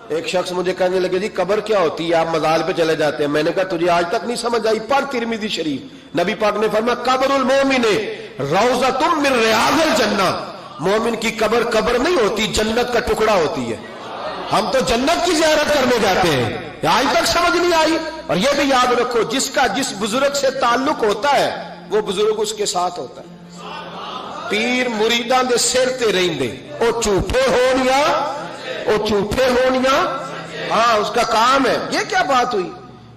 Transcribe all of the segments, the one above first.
ایک شخص مجھے کہنے لگے جی قبر کیا ہوتی ہے، آپ مزار پہ چلے جاتے ہیں. میں نے کہا تجھے آج تک نہیں سمجھ آئی، پڑھ ترمذی شریف. نبی پاک نے فرمایا قبر المومن روضۃ من ریاض الجنہ. مومن کی قبر قبر نہیں ہوتی، جنت کا ٹکڑا ہوتی ہے. ہم تو جنت کی زیارت کرنے جاتے ہیں، آج تک سمجھ نہیں آئی. اور یہ بھی یاد رکھو، جس کا جس بزرگ سے تعلق ہوتا ہے وہ بزرگ اس کے ساتھ ہوتا ہے. پیر مریداں دے سر تے رہندے، او جھوٹے ہونیا، او جھوٹے ہونیا، ہاں اس کا کام ہے. یہ کیا بات ہوئی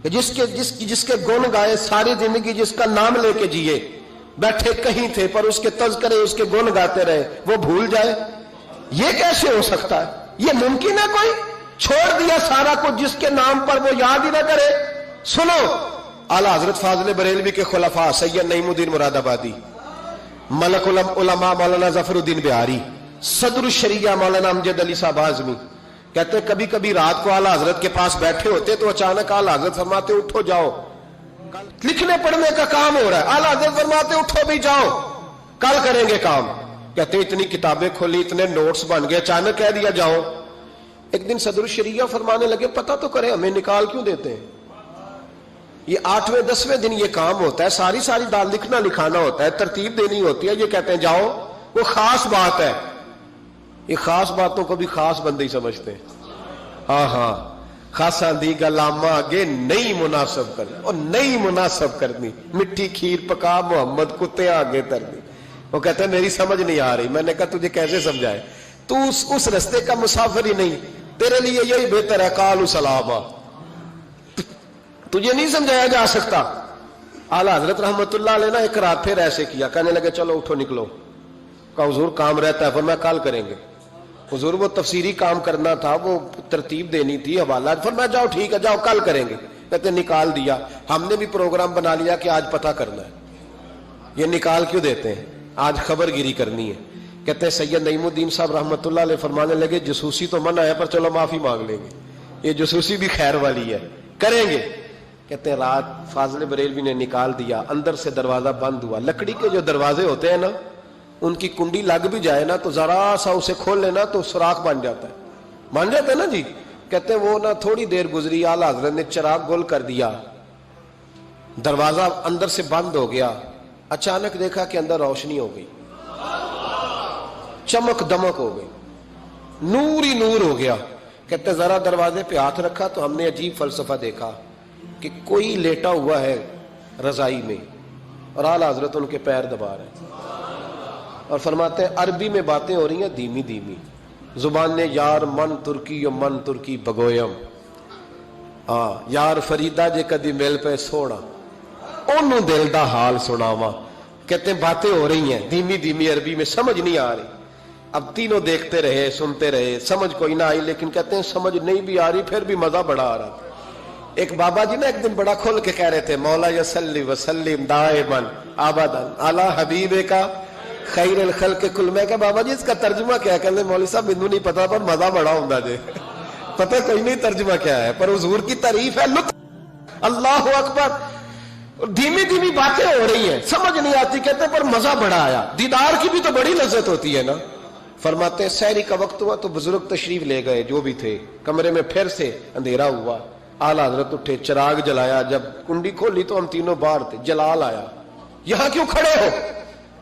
کہ جس کے گن گائے ساری زندگی، جس کا نام لے کے جیے، بیٹھے کہیں تھے پر اس کے تذکرے اس کے گن گاتے رہے، وہ بھول جائے؟ یہ کیسے ہو سکتا ہے؟ یہ ممکن ہے؟ کوئی چھوڑ دیا سارا کچھ جس کے نام پر وہ یاد ہی نہ کرے. سنو، اعلیٰ حضرت فاضل بریلوی کے خلفاء سید نعیم الدین مراد آبادی، ملک العلماء مولانا ظفر الدین بہاری، صدر الشریعہ مولانا امجد علی صاحب اعظمی کہتے ہیں کبھی کبھی رات کو اعلیٰ حضرت کے پاس بیٹھے ہوتے تو اچانک اعلیٰ حضرت فرماتے اٹھو جاؤ، لکھنے پڑھنے کا کام ہو رہا ہے. اعلیٰ حضرت فرماتے اٹھو بھی جاؤ، کل کریں گے کام. کہتے ہیں اتنی کتابیں کھولی، اتنے نوٹس بن گئے، اچانک کہہ دیا جاؤ. ایک دن صدر الشریعہ فرمانے لگے پتہ تو کریں ہمیں نکال کیوں دیتے ہیں؟ یہ 8ویں 10ویں دن یہ کام ہوتا ہے، ساری دال لکھنا لکھانا ہوتا ہے، ترتیب دینی ہوتی ہے. یہ کہتے ہیں جاؤ، وہ خاص بات ہے. یہ خاص باتوں کو بھی خاص بندے ہی سمجھتے ہیں. ہاں خاصا دی گلاما آگے نہیں مناسب کرنی، اور نہیں مناسب کرنی، مٹھی کھیر پکا محمد کتے آگے ترنی. وہ کہتے ہیں میری سمجھ نہیں آ رہی. میں نے کہا تجھے کیسے سمجھائے، تو اس رستے کا مسافر ہی نہیں، تیرے لیے یہی بہتر ہے قالوا سلاما. تجھے نہیں سمجھایا جا سکتا. اعلیٰ حضرت رحمت اللہ علیہ نے ایک رات پھر ایسے کیا، کہنے لگے چلو اٹھو نکلو. کہا حضور کام رہتا ہے، فرمایا کل کریں گے. حضور وہ تفسیری کام کرنا تھا، وہ ترتیب دینی تھی، حوالہ. فرمایا جاؤ ٹھیک ہے، جاؤ کل کریں گے. کہتے نکال دیا. ہم نے بھی پروگرام بنا لیا کہ آج پتہ کرنا ہے. یہ نکال کیوں دیتے ہیں؟ آج خبر گیری کرنی ہے. کہتے ہیں سید نعیم الدین صاحب رحمت اللہ علیہ فرمانے لگے جسوسی تو منع ہے پر چلو معافی مانگ لیں گے، یہ جسوسی بھی خیر والی ہے، کریں گے. کہتے ہیں رات فاضل بریلوی نے نکال دیا، اندر سے دروازہ بند ہوا. لکڑی کے جو دروازے ہوتے ہیں نا، ان کی کنڈی لگ بھی جائے نا تو ذرا سا اسے کھول لینا تو سوراخ بن جاتا ہے نا جی. کہتے ہیں وہ نا تھوڑی دیر گزری، اعلیٰ حضرت نے چراغ گول کر دیا، دروازہ اندر سے بند ہو گیا. اچانک دیکھا کہ اندر روشنی ہو گئی، چمک دمک ہو گئی، نور ہی نور ہو گیا. کہتے ذرا دروازے پہ ہاتھ رکھا تو ہم نے عجیب فلسفہ دیکھا کہ کوئی لیٹا ہوا ہے رضائی میں اور اعلیٰ حضرت ان کے پیر دبا رہے ہیں اور فرماتے ہیں عربی میں باتیں ہو رہی ہیں دھیمی دھیمی. زبان نے یار من ترکی و من ترکی بگویم، ہاں یار فریدہ جے کدی مل پہ سونا انہوں دل دا حال سناواں. کہتے ہیں باتیں ہو رہی ہیں دھیمی دھیمی عربی میں، سمجھ نہیں آ رہی. اب تینوں دیکھتے رہے سنتے رہے، سمجھ کوئی نہ آئی، لیکن کہتے ہیں سمجھ نہیں بھی آ رہی پھر بھی مزہ بڑا آ رہا. ایک بابا جی نا ایک دن بڑا کھول کے کہہ رہے تھے مولا یصلی وسلم دائما ابدا علی حبیبے کا خیر الخلق کل. میں کہ بابا جی اس کا ترجمہ کیا ہے؟ کہنے مولوی صاحب مینوں نہیں پتا پر مزہ بڑا ہوندا جے. پتہ کوئی نہیں ترجمہ کیا ہے، پر حضور کی تعریف ہے، لطف. اللہ اکبر. دھیمی دھیمی باتیں ہو رہی ہیں، سمجھ نہیں آتی. کہتے پر مزہ بڑا آیا. دیدار کی بھی تو بڑی لذت ہوتی ہے نا. فرماتے ہیں سحری کا وقت ہوا تو بزرگ تشریف لے گئے جو بھی تھے. کمرے میں پھر سے اندھیرا ہوا. اعلیٰ حضرت اٹھے، چراغ جلایا. جب کنڈی کھولی تو ہم تینوں باہر تھے. جلال آیا، یہاں کیوں کھڑے ہو؟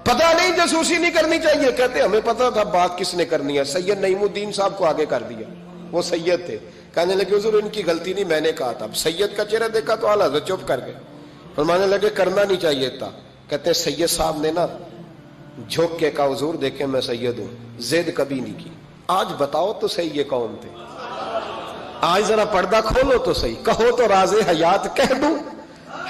پتہ نہیں جاسوسی نہیں کرنی چاہیے. کہتے ہمیں پتہ تھا بات کس نے کرنی ہے. سید نعیم الدین صاحب کو آگے کر دیا، وہ سید تھے. کہنے لگے حضور ان کی غلطی نہیں، میں نے کہا تھا. سید کا چہرہ دیکھا تو اعلیٰ حضرت چپ کر گئے. فرمانے لگے کرنا نہیں چاہیے تھا. کہتے سید صاحب نے نا جھوک کے کہا حضور دیکھیں میں سید ہوں، زید کبھی نہیں کی. آج بتاؤ تو صحیح یہ کون تھے؟ آج ذرا پردہ کھولو تو صحیح. کہو تو راز حیات کہہ دوں،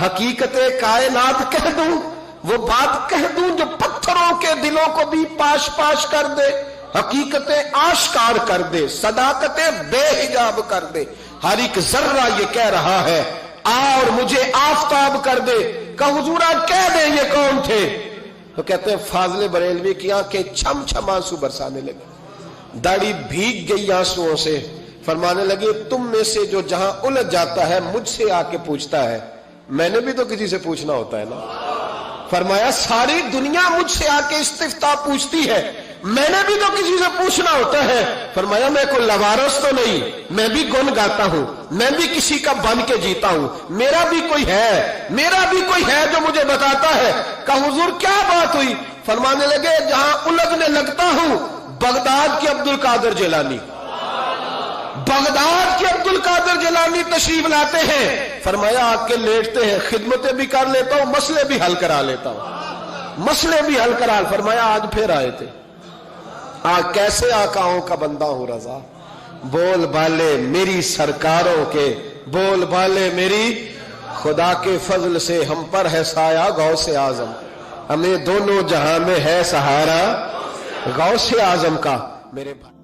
حقیقت کائنات کہہ دوں، وہ بات کہہ دوں جو پتھروں کے دلوں کو بھی پاش پاش کر دے، حقیقت آشکار کر دے، صداقت بے حجاب کر دے. ہر ایک ذرہ یہ کہہ رہا ہے اور مجھے آفتاب کر دے. کہ حضور آج کہہ دیں یہ کون تھے؟ تو کہتے ہیں فاضل بریلوی کی آنکھیں چھم چھم آنسو برسانے لگی، داڑھی بھیگ گئی آنسوؤں سے. فرمانے لگے تم میں سے جو جہاں الجھ جاتا ہے مجھ سے آ کے پوچھتا ہے، میں نے بھی تو کسی سے پوچھنا ہوتا ہے نا. فرمایا ساری دنیا مجھ سے آ کے استفتاء پوچھتی ہے، میں نے بھی تو کسی سے پوچھنا ہوتا ہے. فرمایا میں کوئی لوارس تو نہیں, میں بھی گن گاتا ہوں, میں بھی کسی کا بن کے جیتا ہوں, میرا بھی کوئی ہے جو مجھے بتاتا ہے. کہا حضور کیا بات ہوئی؟ فرمانے لگے جہاں الجھنے لگتا ہوں بغداد کے عبد القادر جیلانی, بغداد کے عبد القادر جیلانی تشریف لاتے ہیں. فرمایا آ کے لیٹتے ہیں, خدمتیں بھی کر لیتا ہوں, مسئلے بھی حل کرا لیتا ہوں, مسئلے بھی حل کرا. فرمایا آج پھر آئے تھے. آج کیسے آقاؤں کا بندہ ہوں رضا, بول بالے میری سرکاروں کے, بول بالے میری, خدا کے فضل سے ہم پر ہے سایہ غوث اعظم, ہمیں دونوں جہاں میں ہے سہارا غوث اعظم کا. میرے بھائی